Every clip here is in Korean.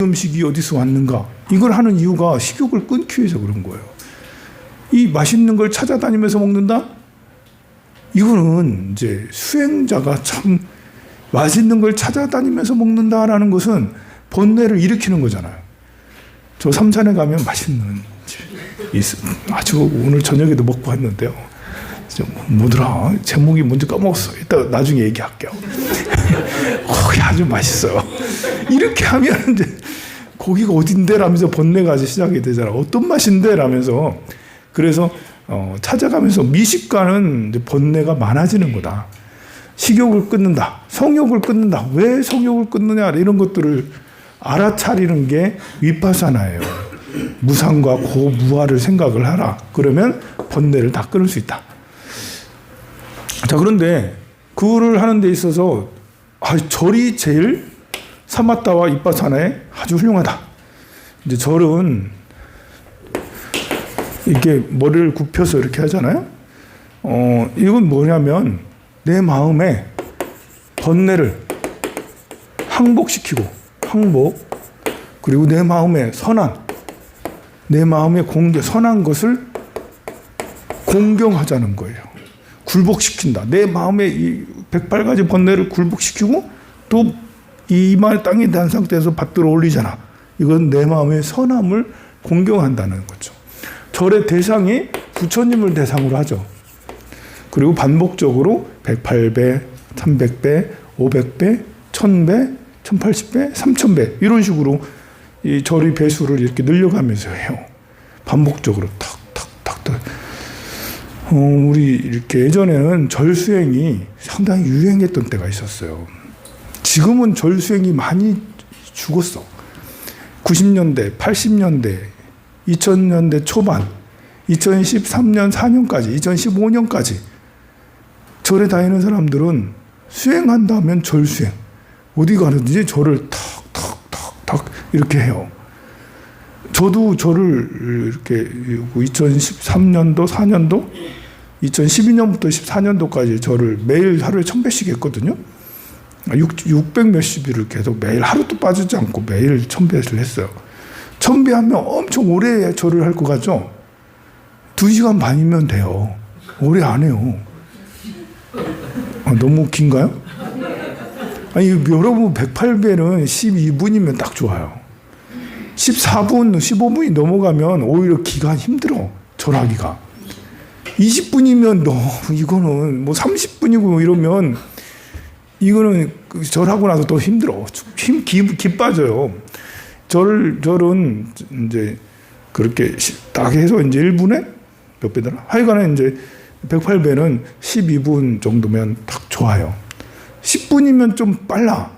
음식이 어디서 왔는가? 이걸 하는 이유가 식욕을 끊기 위해서 그런 거예요. 이 맛있는 걸 찾아다니면서 먹는다? 이거는 이제 수행자가 참 맛있는 걸 찾아다니면서 먹는다라는 것은 번뇌를 일으키는 거잖아요. 저 삼산에 가면 맛있는 집이 있어요. 아주 오늘 저녁에도 먹고 왔는데요. 뭐더라? 제목이 뭔지 까먹었어. 이따 나중에 얘기할게요. 거기 아주 맛있어요. 이렇게 하면 이제 거기가 어딘데? 라면서 번뇌가 아주 시작이 되잖아. 어떤 맛인데? 라면서. 그래서 찾아가면서 미식가는 이제 번뇌가 많아지는 거다. 식욕을 끊는다. 성욕을 끊는다. 왜 성욕을 끊느냐? 이런 것들을 알아차리는 게 위파사나예요. 무상과 고무아를 생각을 하라. 그러면 번뇌를 다 끊을 수 있다. 자, 그런데 그거를 하는 데 있어서 절이 제일 사마타와 위파사나에 아주 훌륭하다. 이제 절은 이렇게 머리를 굽혀서 이렇게 하잖아요. 이건 뭐냐면 내 마음에 번뇌를 항복시키고 그리고 내 마음에 내 마음의 선한 것을 공경하자는 거예요. 굴복시킨다. 내 마음의 이 108가지 번뇌를 굴복시키고 또 이마 땅에 단 상태에서 받들어 올리잖아. 이건 내 마음의 선함을 공경한다는 거죠. 절의 대상이 부처님을 대상으로 하죠. 그리고 반복적으로 108배, 300배, 500배, 1000배, 1080배, 3000배 이런 식으로 이 절의 배수를 이렇게 늘려가면서 해요. 반복적으로 탁탁탁탁. 우리 이렇게 예전에는 절 수행이 상당히 유행했던 때가 있었어요. 지금은 절 수행이 많이 죽었어. 90년대, 80년대, 2000년대 초반, 2013년 4년까지, 2015년까지 절에 다니는 사람들은 수행한다면 절 수행. 어디 가든지 절을 탁탁탁탁 이렇게 해요. 저도 절을 이렇게 2013년도, 4년도, 2012년부터 14년도까지 절을 매일 하루에 1000배씩 했거든요. 600 몇십일을 계속 매일 하루도 빠지지 않고 매일 1000배를 했어요. 1000배 하면 엄청 오래 절을 할 것 같죠? 2시간 반이면 돼요. 오래 안 해요. 너무 긴가요? 아니, 여러분 108배는 12분이면 딱 좋아요. 14분, 15분이 넘어가면 오히려 기가 힘들어. 절하기가. 20분이면 너무 이거는 뭐 30분이고 이러면 이거는 절하고 나서 더 힘들어. 기 빠져요. 절은 이제 그렇게 딱 해서 이제 1분에 몇 배더라? 하여간에 이제 108배는 12분 정도면 딱 좋아요. 10분이면 좀 빨라.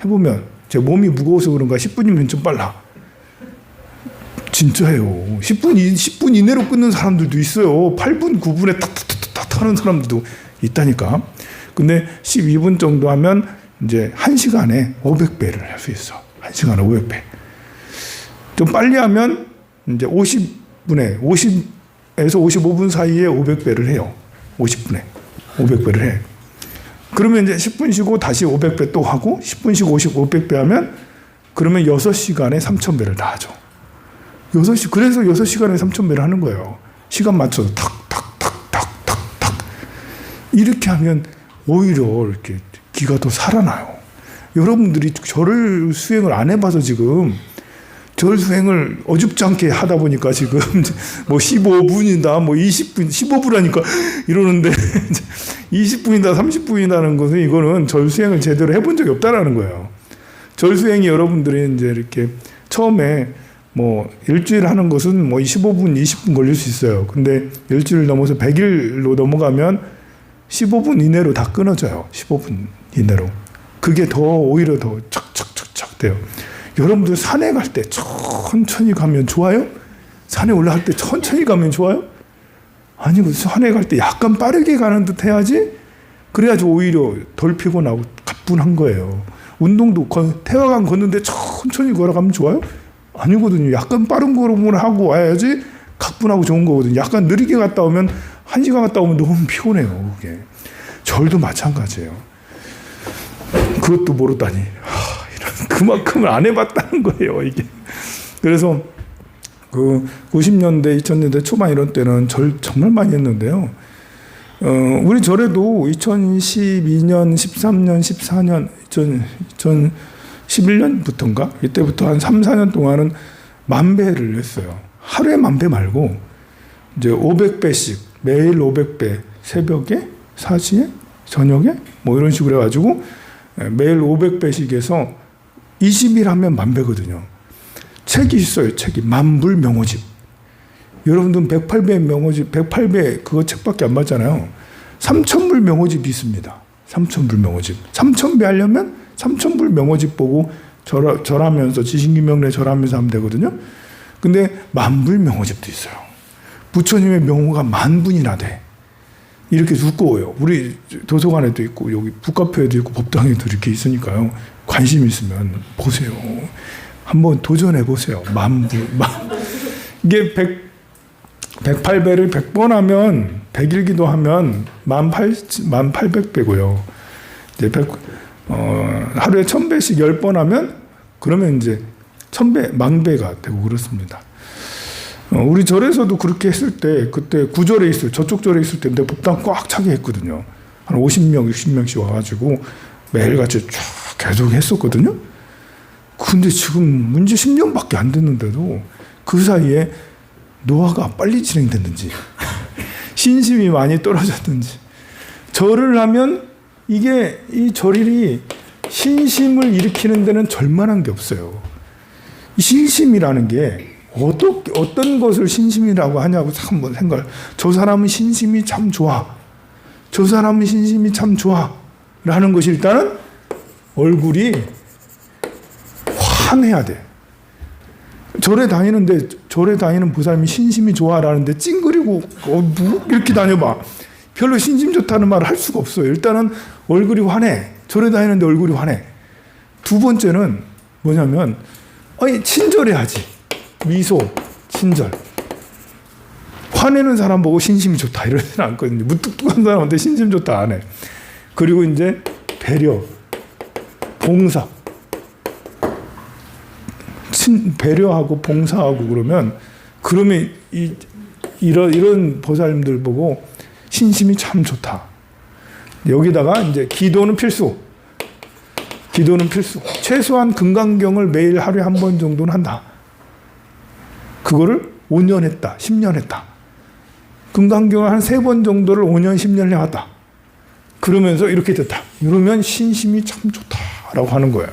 해보면 제 몸이 무거워서 그런가 10분이면 좀 빨라. 진짜예요. 10분 이내로 끊는 사람들도 있어요. 8분, 9분에 탁탁탁탁 하는 사람들도 있다니까. 근데 12분 정도 하면 이제 1시간에 500배를 할 수 있어. 1시간에 500배. 좀 빨리 하면 이제 50분에 50에서 55분 사이에 500배를 해요. 50분에 500배를 해. 그러면 이제 10분 쉬고 다시 500배 또 하고 10분 쉬고 500배 하면 그러면 6시간에 3000배를 다 하죠. 그래서 6시간에 3000배를 하는 거예요. 시간 맞춰서 탁탁탁탁탁탁 이렇게 하면 오히려 이렇게 기가 더 살아나요. 여러분들이 절을 수행을 안 해봐서 지금 절 수행을 어줍지 않게 하다 보니까 지금 뭐 15분이다, 뭐 20분, 15분 하니까 이러는데 20분이다, 30분이다는 것은 이거는 절 수행을 제대로 해본 적이 없다라는 거예요. 절 수행이 여러분들이 이제 이렇게 처음에 뭐 일주일 하는 것은 뭐 15분, 20분 걸릴 수 있어요. 근데 일주일 넘어서 100일로 넘어가면 15분 이내로 다 끊어져요. 15분 이내로. 그게 더 오히려 더 착착착착 돼요. 여러분들 산에 갈 때 천천히 가면 좋아요? 산에 올라갈 때 천천히 가면 좋아요? 아니, 산에 갈 때 약간 빠르게 가는 듯 해야지? 그래야지 오히려 덜 피곤하고 가뿐한 거예요. 운동도 태화강 걷는데 천천히 걸어가면 좋아요? 아니거든요. 약간 빠른 걸음을 하고 와야지 가뿐하고 좋은 거거든요. 약간 느리게 갔다 오면 1시간 갔다 오면 너무 피곤해요. 그게. 절도 마찬가지예요. 그것도 모르다니. 이런 그만큼을 안 해봤다는 거예요, 이게. 그래서 그 90년대, 2000년대 초반 이런 때는 절 정말 많이 했는데요. 우리 절에도 2012년, 13년, 14년, 2011년부터인가? 이때부터 한 3, 4년 동안은 10,000배를 했어요. 하루에 10,000배 말고 이제 500배씩 매일 500배 새벽에, 4시에, 저녁에 뭐 이런 식으로 해가지고 매일 500배씩 해서 20일 하면 10,000배거든요. 책이 있어요. 책이 만불명호집. 여러분들은 108배 명호집, 108배 그거 책밖에 안 봤잖아요. 3,000불 명호집이 있습니다. 3,000불 명호집. 3,000배 하려면 3,000불 명호집 보고 절하면서 지신기명례 절하면서 하면 되거든요. 근데 만불 명호집도 있어요. 부처님의 명호가 10,000분이나 돼. 이렇게 두꺼워요. 우리 도서관에도 있고 여기 북카페에도 있고 법당에도 이렇게 있으니까요. 관심 있으면 보세요. 한번 도전해 보세요. 10,000불. 이게 108배를 100번 하면 100일기도 하면 18,800배고요. 이제 하루에 1,000배씩 10번 하면 그러면 이제 1,000배, 10,000배가 되고 그렇습니다. 우리 절에서도 그렇게 했을 때 그때 구절에 있을 저쪽 절에 있을 때 내 법당 꽉 차게 했거든요. 한 50명, 60명씩 와가지고 매일같이 쭉 계속 했었거든요. 근데 지금 문제 10년밖에 안 됐는데도 그 사이에 노화가 빨리 진행됐는지 신심이 많이 떨어졌는지 절을 하면 이게 이 절일이 신심을 일으키는 데는 절만한 게 없어요. 이 신심이라는 게 어떤 것을 신심이라고 하냐고 한번 생각을. 저 사람은 신심이 참 좋아. 저 사람은 신심이 참 좋아. 라는 것이 일단은 얼굴이 환해야 돼. 절에 다니는 보살님이 신심이 좋아라는데 찡그리고 이렇게 다녀봐. 별로 신심 좋다는 말을 할 수가 없어요. 일단은 얼굴이 환해. 절에 다니는데 얼굴이 환해. 두 번째는 뭐냐면 친절해야지. 미소, 친절. 화내는 사람 보고 신심이 좋다 이러진 않거든요. 무뚝뚝한 사람한테 신심 좋다 안 해. 그리고 이제 배려, 봉사. 배려하고 봉사하고 그러면 이런 보살님들 보고 신심이 참 좋다. 여기다가 이제 기도는 필수. 최소한 금강경을 매일 하루에 한 번 정도는 한다. 그거를 5년 했다. 10년 했다. 금강경을 한 3번 정도를 5년, 10년 해왔다. 그러면서 이렇게 됐다. 이러면 신심이 참 좋다라고 하는 거예요.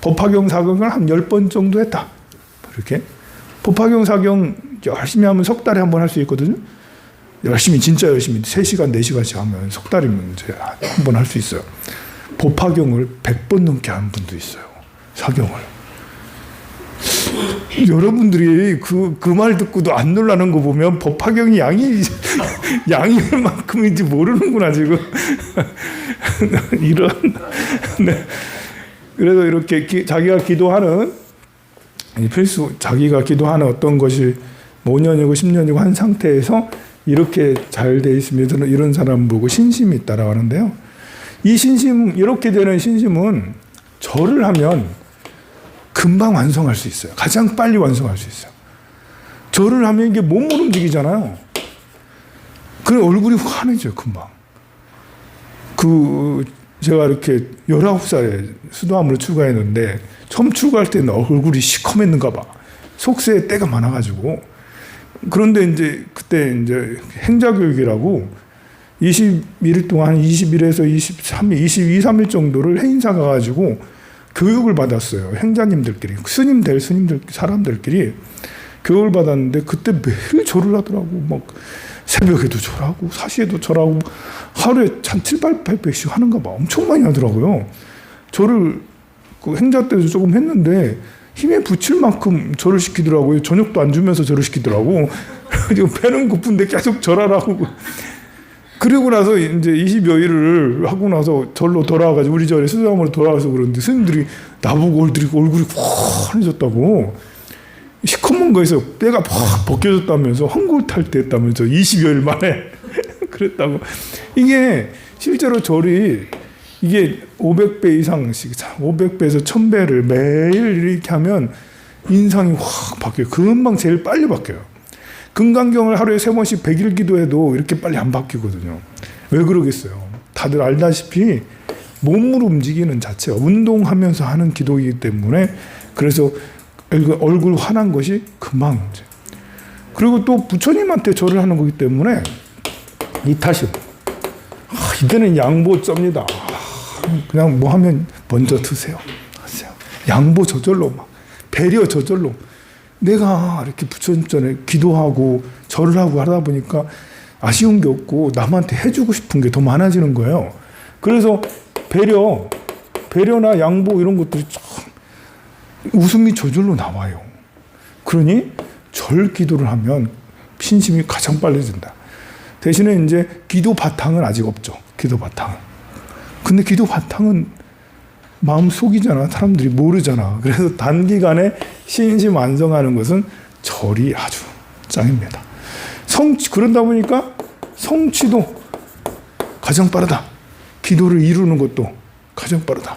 법화경 사경을 한 10번 정도 했다. 이렇게. 법화경 사경 열심히 하면 석 달에 한 번 할 수 있거든요. 진짜 열심히 3시간, 4시간씩 하면 석 달이면 이제 한 번 할 수 있어요. 법화경을 100번 넘게 하는 분도 있어요. 사경을. 여러분들이 그 말 듣고도 안 놀라는 거 보면 법화경이 양이 얼만큼인지 모르는구나, 지금. 네. 그래서 이렇게 자기가 기도하는 자기가 기도하는 어떤 것이 5년이고 10년이고 한 상태에서 이렇게 잘 돼 있으면 이런 사람 보고 신심이 있다라고 하는데요. 이렇게 되는 신심은 절을 하면 금방 완성할 수 있어요. 가장 빨리 완성할 수 있어요. 절을 하면 이게 몸을 움직이잖아요. 그래 얼굴이 환해져요, 금방. 제가 이렇게 19살에 수도암으로 출가했는데 처음 출가할 때는 얼굴이 시커맸는가 봐. 속세에 때가 많아가지고. 그런데 이제 그때 이제 행자교육이라고 21일 동안 21에서 23일, 22, 3일 정도를 해인사 가가지고 교육을 받았어요. 행자님들끼리. 사람들끼리 교육을 받았는데 그때 매일 절을 하더라고. 막 새벽에도 절하고, 4시에도 절하고, 하루에 한 7, 800씩 하는가 봐. 엄청 많이 하더라고요. 절을 그 행자 때도 조금 했는데 힘에 붙일 만큼 절을 시키더라고요. 저녁도 안 주면서 절을 시키더라고. 그래서 배는 고픈데 계속 절하라고. 그리고 나서 이제 20여일을 하고 나서 절로 돌아와가지고 우리 절에 수도암으로 돌아와서 그러는데 스님들이 나보고 얼굴이 환해졌다고. 시커먼 거에서 때가 팍 벗겨졌다면서 황골 탈 때 했다면서 20여일 만에 그랬다고. 이게 실제로 절이 이게 500배 이상씩, 500배에서 1000배를 매일 이렇게 하면 인상이 확 바뀌어요. 금방 제일 빨리 바뀌어요. 금강경을 하루에 3번씩 100일 기도해도 이렇게 빨리 안 바뀌거든요. 왜 그러겠어요? 다들 알다시피 몸을 움직이는 자체가 운동하면서 하는 기도이기 때문에 그래서 얼굴 환한 것이 금방 이제. 그리고 또 부처님한테 절을 하는 거기 때문에 이 탓이 이때는 양보 쩝니다. 그냥 뭐 하면 먼저 드세요. 하세요. 양보 저절로 막 배려 저절로 내가 이렇게 부처님 전에 기도하고 절을 하고 하다 보니까 아쉬운 게 없고 남한테 해주고 싶은 게 더 많아지는 거예요. 그래서 배려나 양보 이런 것들이 참 웃음이 저절로 나와요. 그러니 절 기도를 하면 신심이 가장 빨라진다. 대신에 이제 기도 바탕은 아직 없죠. 기도 바탕은. 근데 기도 바탕은 마음 속이잖아. 사람들이 모르잖아. 그래서 단기간에 신심 완성하는 것은 절이 아주 짱입니다. 그러다 보니까 성취도 가장 빠르다. 기도를 이루는 것도 가장 빠르다.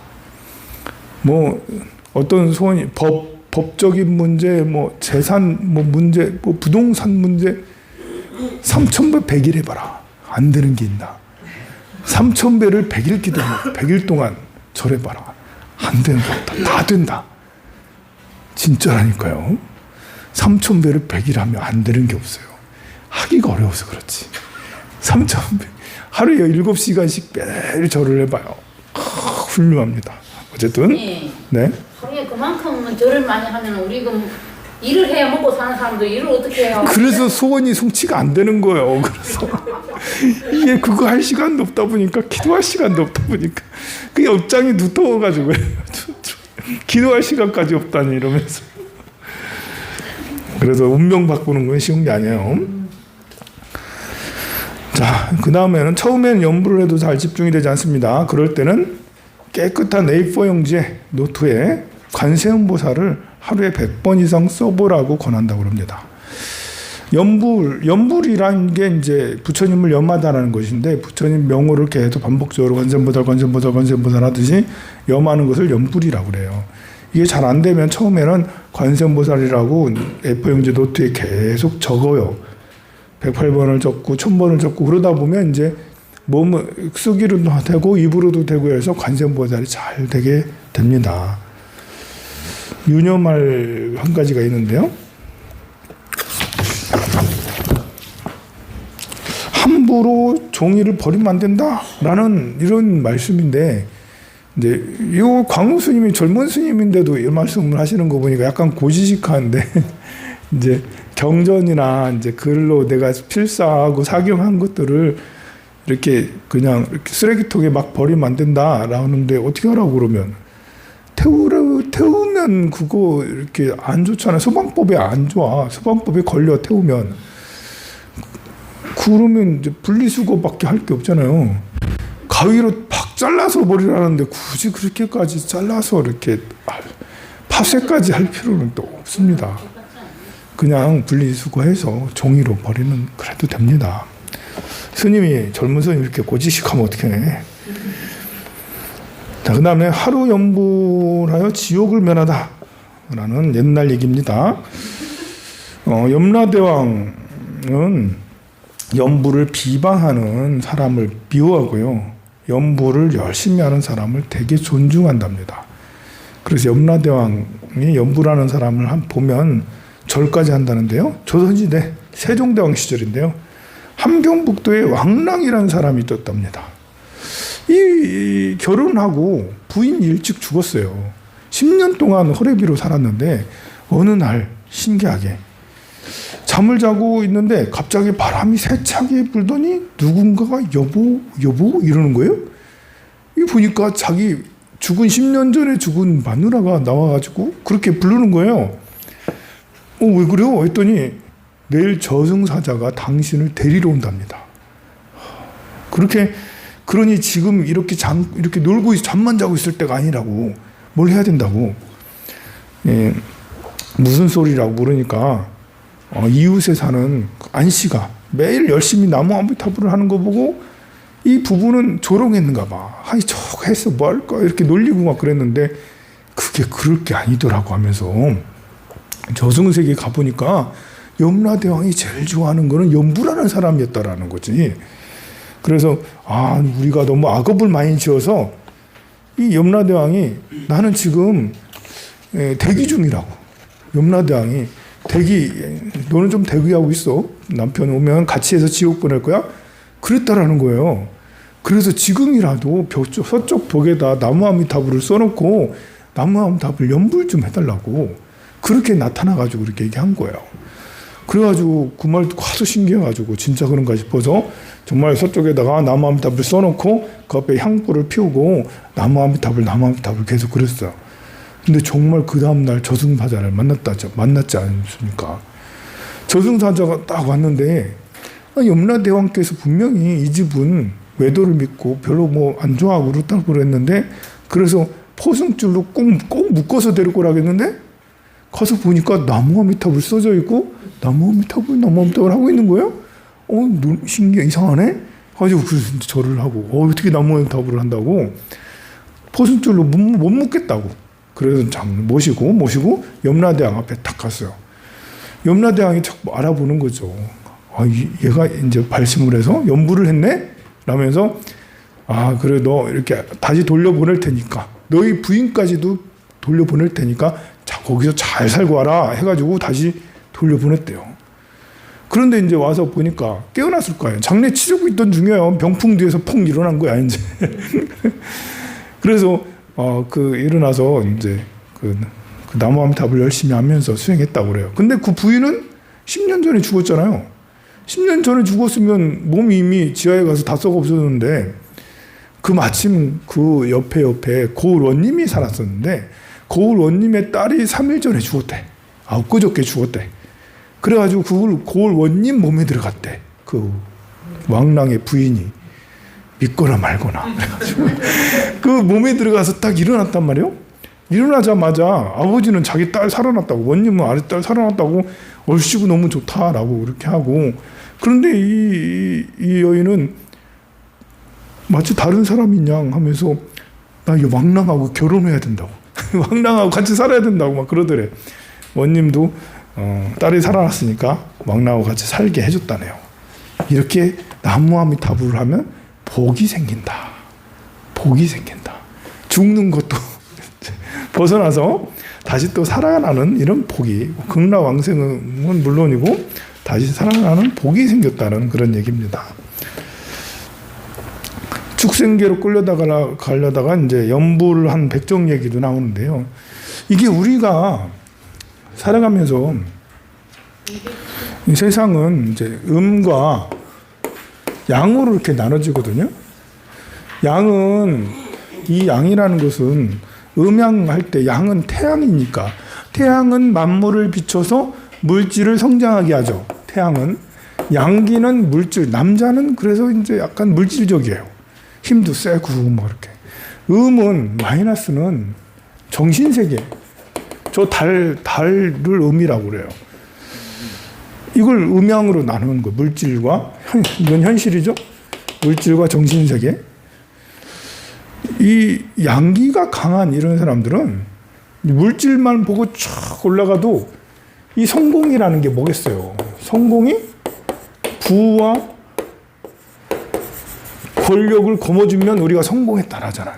뭐 어떤 소원이 법적인 문제, 뭐 재산 문제, 뭐 부동산 문제 3000배 100일 해봐라. 안 되는 게 있나? 3000배를 100일 기도해. 100일 동안 절해봐라. 안 되는 거 없다. 다 된다. 진짜라니까요. 3000배를 100일 하면 안 되는 게 없어요. 하기가 어려워서 그렇지. 3000배. 하루에 7시간씩 매일 절을 해봐요. 훌륭합니다. 어쨌든. 네. 하루에 그만큼 절을 많이 하면 우리 일을 해야 먹고 사는 사람도 일을 어떻게 해요? 그래서 소원이 성취가 안 되는 거예요. 그래서 이게 그거 할 시간도 없다 보니까 기도할 시간도 없다 보니까 그게 업장이 두터워가지고 기도할 시간까지 없다니 이러면서 그래서 운명 바꾸는 건 쉬운 게 아니에요. 자, 그 다음에는 처음에는 연부를 해도 잘 집중이 되지 않습니다. 그럴 때는 깨끗한 A4 용지에 노트에 관세음보살을 하루에 100번 이상 써보라고 권한다고 합니다. 연불이란 게 이제 부처님을 염하다라는 것인데 부처님 명호를 계속 반복적으로 관세음보살 하듯이 염하는 것을 연불이라고 그래요. 이게 잘 안 되면 처음에는 관세음보살이라고 A4 용지 노트에 계속 적어요. 108번을 적고 1000번을 적고 그러다 보면 이제 몸을 쓰기로도 되고 입으로도 되고 해서 관세음보살이 잘 되게 됩니다. 유념할 한 가지가 있는데요. 함부로 종이를 버리면 안 된다라는 이런 말씀인데 이제 이 광우 스님이 젊은 스님인데도 이 말씀을 하시는 거 보니까 약간 고지식한데 이제 경전이나 이제 글로 내가 필사하고 사경한 것들을 이렇게 그냥 이렇게 쓰레기통에 막 버리면 안 된다라는데 어떻게 하라고 그러면 태우면 그거 이렇게 안 좋잖아요. 소방법에 안 좋아. 소방법에 걸려 태우면 그러면 이제 분리수거밖에 할 게 없잖아요. 가위로 팍 잘라서 버리라는데 굳이 그렇게까지 잘라서 이렇게 파쇄까지 할 필요는 또 없습니다. 그냥 분리수거해서 종이로 버리는 그래도 됩니다. 스님이 젊은 스님 이렇게 고지식하면 어떻게 해? 자, 그 다음에 하루 연불하여 지옥을 면하다라는 옛날 얘기입니다. 염라대왕은 연불을 비방하는 사람을 미워하고요. 연불을 열심히 하는 사람을 되게 존중한답니다. 그래서 염라대왕이 연불하는 사람을 보면 절까지 한다는데요. 조선시대 세종대왕 시절인데요. 함경북도에 왕랑이라는 사람이 떴답니다. 이 결혼하고 부인이 일찍 죽었어요. 10년 동안 호래비로 살았는데 어느 날 신기하게 잠을 자고 있는데 갑자기 바람이 세차게 불더니 누군가가 여보 이러는 거예요. 이 보니까 자기 죽은 10년 전에 죽은 마누라가 나와가지고 그렇게 부르는 거예요. 왜 그래요? 했더니 내일 저승사자가 당신을 데리러 온답니다. 그러니 지금 이렇게 놀고 잠만 자고 있을 때가 아니라고 뭘 해야 된다고. 무슨 소리라고 물으니까 이웃에 사는 안씨가 매일 열심히 나무 아미타불을 하는 거 보고 이 부부는 조롱했는가 봐. 아니 저거 했어 뭐 할까 이렇게 놀리고 막 그랬는데 그게 그럴 게 아니더라고 하면서 저승세계에 가보니까 염라대왕이 제일 좋아하는 거는 염부라는 사람이었다라는 거지. 그래서 우리가 너무 악업을 많이 지어서 이 염라대왕이 나는 지금 대기 중이라고. 염라대왕이 너는 좀 대기하고 있어. 남편 오면 같이 해서 지옥 보낼 거야. 그랬다라는 거예요. 그래서 지금이라도 서쪽 벽에다 나무아미타불을 써놓고 나무아미타불 연불 좀 해달라고 그렇게 나타나가지고 그렇게 얘기한 거예요. 그래가지고 그 말 듣고 하도 신기해가지고 진짜 그런가 싶어서 정말 서쪽에다가 나무아미타불 써놓고 그 앞에 향불을 피우고 나무아미타불 계속 그랬어요. 근데 정말 그 다음날 저승사자를 만났지 않습니까? 저승사자가 딱 왔는데 염라대왕께서 분명히 이 집은 외도를 믿고 별로 뭐 안 좋아하고 그렇다고 그랬는데 그래서 포승줄로 꼭 묶어서 데리고 오라겠는데 가서 보니까 나무아미타불 써져 있고 나무아미타불 하고 있는 거예요. 신기해 이상하네. 가지고 그래서 절을 하고 어떻게 나무아미타불을 한다고 포승줄로 못 묶겠다고. 그래서 모시고 염라대왕 앞에 딱 갔어요. 염라대왕이 자꾸 알아보는 거죠. 얘가 이제 발심을 해서 연부를 했네? 라면서 그래 너 이렇게 다시 돌려보낼 테니까 너희 부인까지도 돌려보낼 테니까 자 거기서 잘 살고 와라 해가지고 다시 돌려보냈대요. 그런데 이제 와서 보니까 깨어났을 거예요. 장례 치르고 있던 중이에요. 병풍 뒤에서 펑 일어난 거야 이제. 그래서 일어나서 이제 그 나무아미타불 열심히 하면서 수행했다고 그래요. 근데 그 부인은 10년 전에 죽었잖아요. 10년 전에 죽었으면 몸이 이미 지하에 가서 다 썩어 없어졌는데 그 마침 그 옆에 고을원님이 살았었는데 고을원님의 딸이 3일 전에 죽었대. 엊그저께 죽었대. 그래가지고 그 고을원님 몸에 들어갔대. 그 왕랑의 부인이 믿거나 말거나. 그래가지고 그 몸에 들어가서 딱 일어났단 말이에요. 일어나자마자 아버지는 자기 딸 살아났다고, 원님은 아래 딸 살아났다고 얼씨구 너무 좋다라고 그렇게 하고, 그런데 이 여인은 마치 다른 사람인 양 하면서 나 이 왕랑하고 결혼해야 된다고 왕랑하고 같이 살아야 된다고 막 그러더래. 원님도 딸이 살아났으니까 왕랑하고 같이 살게 해줬다네요. 이렇게 나무아미타불을 하면 복이 생긴다. 복이 생긴다. 죽는 것도 벗어나서 다시 또 살아나는 이런 복이, 극락왕생은 물론이고 다시 살아나는 복이 생겼다는 그런 얘기입니다. 축생계로 가려다가 이제 연부를 한 백정 얘기도 나오는데요. 이게 우리가 살아가면서 이 세상은 이제 음과 양으로 이렇게 나눠지거든요. 양은, 이 양이라는 것은 음양할 때 양은 태양이니까, 태양은 만물을 비춰서 물질을 성장하게 하죠. 태양은. 양기는 물질, 남자는 그래서 이제 약간 물질적이에요. 힘도 세고 뭐 이렇게. 음은, 마이너스는 정신세계. 저 달을 음이라고 그래요. 이걸 음양으로 나누는 거. 물질과 이건 현실이죠. 물질과 정신세계. 이 양기가 강한 이런 사람들은 물질만 보고 쫙 올라가도 이 성공이라는 게 뭐겠어요? 성공이 부와 권력을 거머쥐면 우리가 성공했다라잖아요.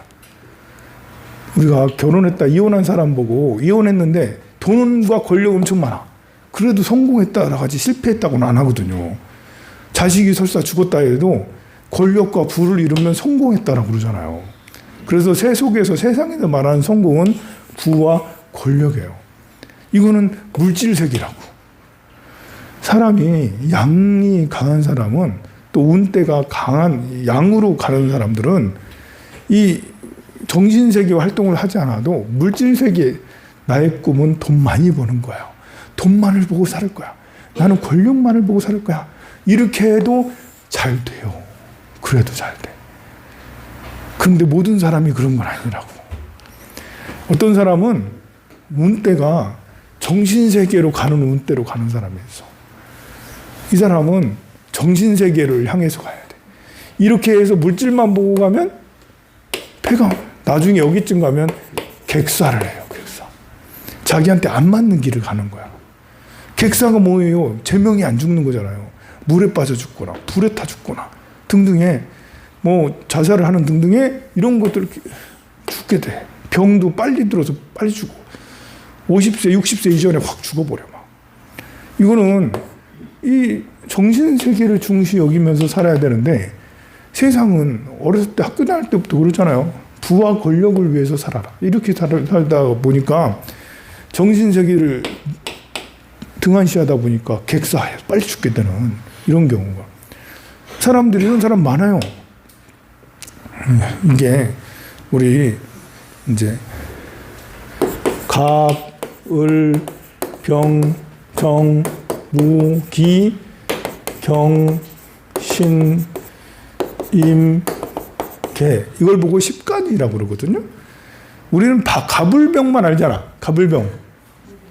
우리가 결혼했다, 이혼한 사람 보고 이혼했는데 돈과 권력 엄청 많아. 그래도 성공했다라고 하지 실패했다고는 안 하거든요. 자식이 설사 죽었다 해도 권력과 부를 이루면 성공했다라고 그러잖아요. 그래서 세상에서 말하는 성공은 부와 권력이에요. 이거는 물질세계라고. 사람이 양이 강한 사람은, 또 운대가 강한 양으로 가는 사람들은 이 정신세계 활동을 하지 않아도 물질세계, 나의 꿈은 돈 많이 버는 거예요. 돈만을 보고 살 거야. 나는 권력만을 보고 살 거야. 이렇게 해도 잘 돼요. 그래도 잘 돼. 그런데 모든 사람이 그런 건 아니라고. 어떤 사람은 운대가 정신세계로 가는 운대로 가는 사람이 있어. 이 사람은 정신세계를 향해서 가야 돼. 이렇게 해서 물질만 보고 가면 폐가 나중에 여기쯤 가면 객사를 해요. 객사. 자기한테 안 맞는 길을 가는 거야. 객사가 뭐예요? 제명이 안 죽는 거잖아요. 물에 빠져 죽거나 불에 타 죽거나 등등의 뭐 자살을 하는 등등의 이런 것들 죽게 돼. 병도 빨리 들어서 빨리 죽어. 50세, 60세 이전에 확 죽어버려 막. 이거는 이 정신세계를 중시 여기면서 살아야 되는데 세상은 어렸을 때 학교 다닐 때부터 그러잖아요. 부와 권력을 위해서 살아라. 이렇게 살다 보니까 정신세계를 등한시하다 보니까 객사해. 빨리 죽게 되는 이런 경우가. 사람들이 이런 사람 많아요. 이게 우리 이제 갑, 을, 병, 정, 무, 기, 경, 신, 임, 개. 이걸 보고 십간이라고 그러거든요. 우리는 갑을병만 알잖아. 갑을병.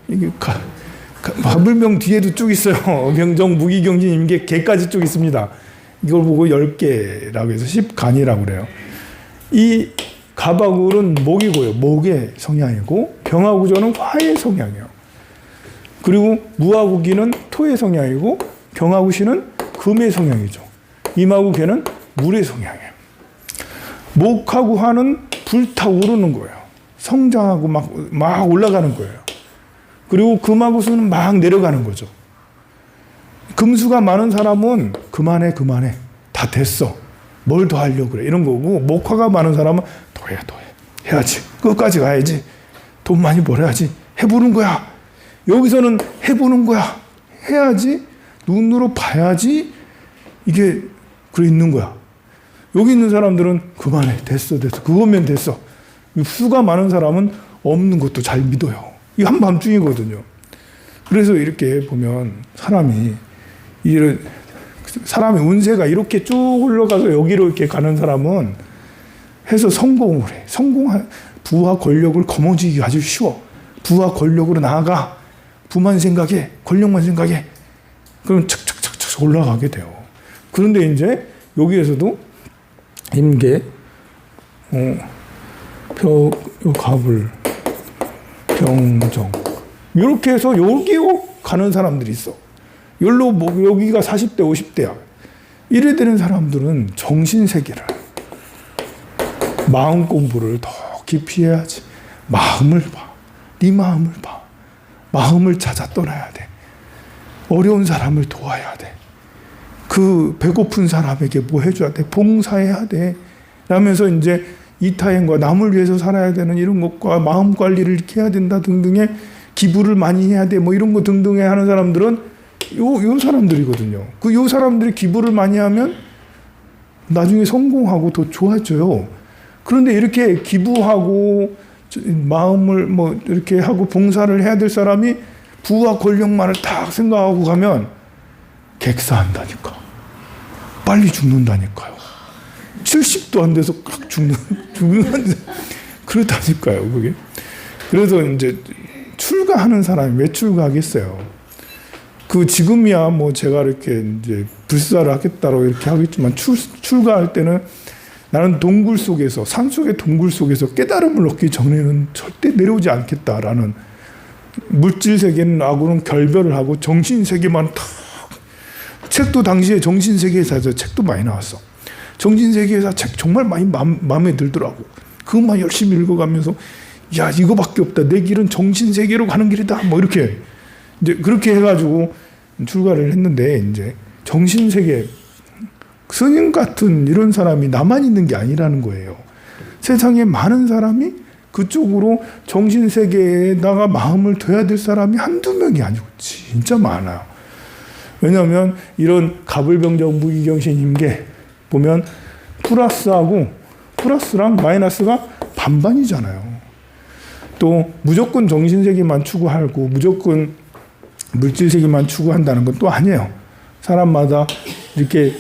이게 갑을병 뒤에도 쭉 있어요. 병정, 무기, 경신, 임계, 개까지 쭉 있습니다. 이걸 보고 10개라고 해서 십간이라고 그래요. 이 갑하고는 목이고요. 목의 성향이고 병하고 저는 화의 성향이에요. 그리고 무하고 기는 토의 성향이고 경하고 신은 금의 성향이죠. 임하고 개는 물의 성향이에요. 목하고 화는 불타오르는 거예요. 성장하고 막 올라가는 거예요. 그리고 금하고 수는 막 내려가는 거죠. 금수가 많은 사람은 그만해 다 됐어. 뭘 더 하려고 그래 이런 거고, 목화가 많은 사람은 더 해야지 끝까지 가야지, 돈 많이 벌어야지, 해보는 거야. 여기서는 해보는 거야. 해야지, 눈으로 봐야지, 이게 그래 있는 거야. 여기 있는 사람들은 그만해, 됐어 그거면 됐어. 수가 많은 사람은 없는 것도 잘 믿어요. 이게 한밤중이거든요. 그래서 이렇게 보면 사람의 운세가 이렇게 쭉 올라가서 여기로 이렇게 가는 사람은 해서 성공을 해. 부와 권력을 거머쥐기 아주 쉬워. 부와 권력으로 나아가. 부만 생각해. 권력만 생각해. 그럼 착착착착 올라가게 돼요. 그런데 이제 여기에서도 임계, 갑을, 병정 이렇게 해서 여기로 가는 사람들이 있어. 여기가 40대, 50대야. 이래 되는 사람들은 정신세계를, 마음 공부를 더 깊이 해야지. 마음을 봐. 네 마음을 봐. 마음을 찾아 떠나야 돼. 어려운 사람을 도와야 돼. 그 배고픈 사람에게 뭐 해줘야 돼. 봉사해야 돼. 라면서 이제 이타행과 남을 위해서 살아야 되는 이런 것과 마음 관리를 이렇게 해야 된다 등등의 기부를 많이 해야 돼. 뭐 이런 거 등등에 하는 사람들은 요 사람들이거든요. 요 사람들이 기부를 많이 하면 나중에 성공하고 더 좋아져요. 그런데 이렇게 기부하고 마음을 뭐 이렇게 하고 봉사를 해야 될 사람이 부와 권력만을 딱 생각하고 가면 객사한다니까. 빨리 죽는다니까요. 70도 안 돼서 꽉 죽는 그렇다니까요, 그게. 그래서 이제 출가하는 사람이 왜 출가하겠어요? 지금이야 뭐 제가 이렇게 이제 불사를 하겠다고 이렇게 하겠지만 출가할 때는 나는 동굴 속에서, 산속의 동굴 속에서 깨달음을 얻기 전에는 절대 내려오지 않겠다라는, 물질 세계는 하고는 결별을 하고 정신 세계만 탁. 책도 당시에 정신 세계에서 책도 많이 나왔어. 정신 세계에서 책 정말 많이 마음에 들더라고. 그것만 열심히 읽어가면서 야, 이거밖에 없다. 내 길은 정신 세계로 가는 길이다. 뭐 이렇게 이제 그렇게 해가지고 출가를 했는데, 이제 정신 세계 스님 같은 이런 사람이 나만 있는 게 아니라는 거예요. 세상에 많은 사람이 그쪽으로 정신 세계에다가 마음을 둬야 될 사람이 한두 명이 아니고 진짜 많아요. 왜냐하면 이런 갑을병정 무기경신 임계 보면 플러스랑 마이너스가 반반이잖아요. 또 무조건 정신세계만 추구하고 무조건 물질세계만 추구한다는 건 또 아니에요. 사람마다 이렇게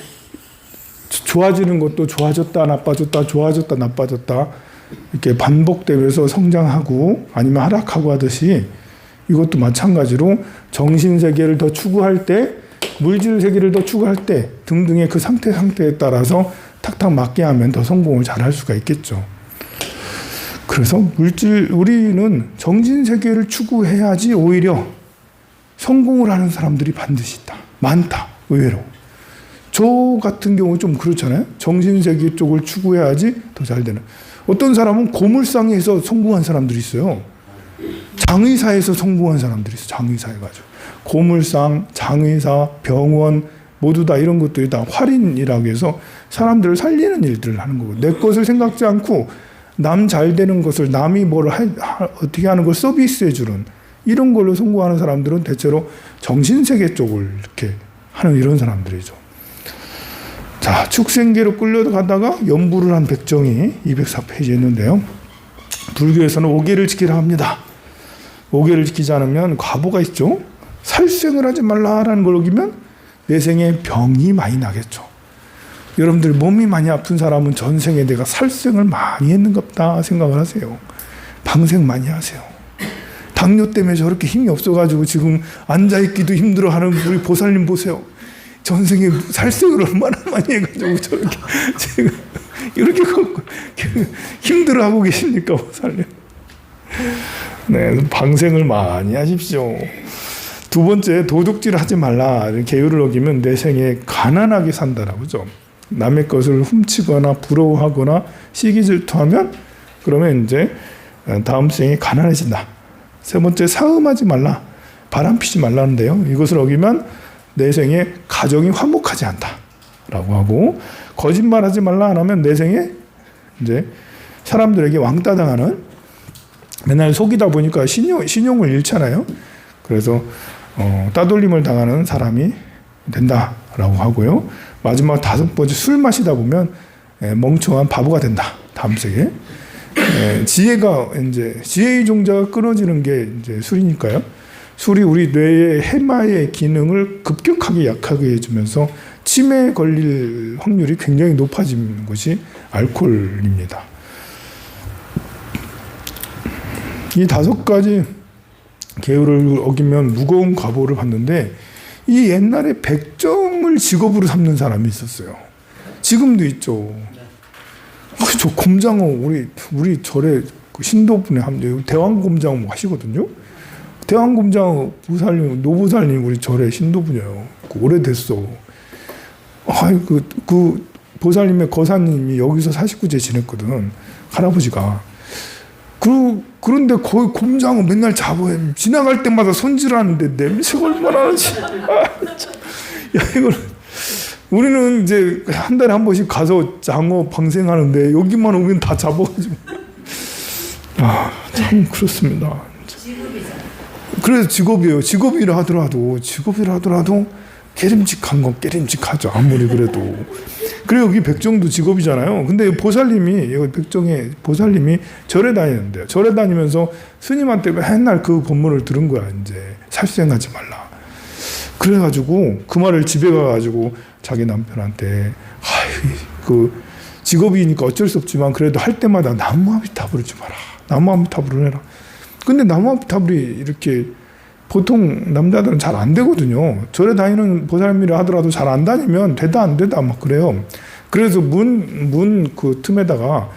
좋아지는 것도 좋아졌다 나빠졌다 좋아졌다 나빠졌다 이렇게 반복되면서 성장하고 아니면 하락하고 하듯이 이것도 마찬가지로 정신세계를 더 추구할 때, 물질세계를 더 추구할 때 등등의 그 상태에 따라서 탁탁 맞게 하면 더 성공을 잘 할 수가 있겠죠. 그래서 우리는 정신 세계를 추구해야지 오히려 성공을 하는 사람들이 반드시 있다. 많다. 의외로. 저 같은 경우 좀 그렇잖아요. 정신 세계 쪽을 추구해야지 더 잘 되는. 어떤 사람은 고물상에서 성공한 사람들이 있어요. 장의사에서 성공한 사람들이 있어요. 장의사 해가지고. 고물상, 장의사, 병원 모두 다 이런 것들이 다 활인이라고 해서 사람들을 살리는 일들을 하는 거고, 내 것을 생각지 않고 남 잘 되는 것을 남이 어떻게 하는 걸 서비스해 주는 이런 걸로 성공하는 사람들은 대체로 정신세계 쪽을 이렇게 하는 이런 사람들이죠. 자, 축생계로 끌려가다가 연부를 한 백정이 204페이지에 있는데요. 불교에서는 5계를 지키라 합니다. 5계를 지키지 않으면 과보가 있죠. 살생을 하지 말라라는 걸 어기면 내 생에 병이 많이 나겠죠. 여러분들 몸이 많이 아픈 사람은 전생에 내가 살생을 많이 했는갑다 생각을 하세요. 방생 많이 하세요. 당뇨 때문에 저렇게 힘이 없어가지고 지금 앉아있기도 힘들어하는 우리 보살님 보세요. 전생에 살생을 얼마나 많이 해가지고 저렇게 지금 이렇게 힘들어하고 계십니까, 보살님? 네, 방생을 많이 하십시오. 두 번째, 도둑질 하지 말라. 계율을 어기면 내 생에 가난하게 산다라고 하죠. 남의 것을 훔치거나 부러워하거나 시기 질투하면 그러면 이제 다음 생에 가난해진다. 세 번째, 사음하지 말라. 바람 피지 말라는데요. 이것을 어기면 내 생에 가정이 화목하지 않다라고 하고, 거짓말하지 말라 안 하면 내 생에 이제 사람들에게 왕따 당하는, 맨날 속이다 보니까 신용을 잃잖아요. 그래서 따돌림을 당하는 사람이 된다라고 하고요. 마지막 다섯 번째, 술 마시다 보면 멍청한 바보가 된다. 다음 생에. 지혜가 이제 지혜의 종자가 끊어지는 게 이제 술이니까요. 술이 우리 뇌의 해마의 기능을 급격하게 약하게 해주면서 치매에 걸릴 확률이 굉장히 높아지는 것이 알코올입니다. 이 다섯 가지 계율을 어기면 무거운 과보를 받는데, 이 옛날에 백정을 직업으로 삼는 사람이 있었어요. 지금도 있죠. 저 곰장어 우리 절에 신도분에 대왕곰장어 하시거든요. 대왕곰장어 노보살님 우리 절에 신도분이에요. 오래됐어. 그 보살님의 거사님이 여기서 49제 지냈거든. 할아버지가. 그런데 거의 곰장어 맨날 잡아요. 지나갈 때마다 손질하는데 냄새가 얼마나 나지. 야, 이걸 우리는 이제 한 달에 한 번씩 가서 장어 방생하는데 여기만 오면 다 잡아가지고. 참 그렇습니다. 직업이잖아. 그래서 직업이라 하더라도 깨림직한 건 깨림직하죠. 아무리 그래도. 그리고 여기 백정도 직업이잖아요. 근데 보살님이, 여기 백정에 보살님이 절에 다니는데요. 절에 다니면서 스님한테 맨날 그 법문을 들은 거야. 이제 살생하지 말라. 그래가지고 그 말을 집에 가가지고 자기 남편한테, 그 직업이니까 어쩔 수 없지만 그래도 할 때마다 나무아미타불을 좀 하라. 나무아미타불을 해라. 근데 나무아미타불이 이렇게 보통 남자들은 잘 안 되거든요. 절에 다니는 보살님이라 하더라도 잘 안 다니면 되다 안 되다 막 그래요. 그래서 문 그 틈에다가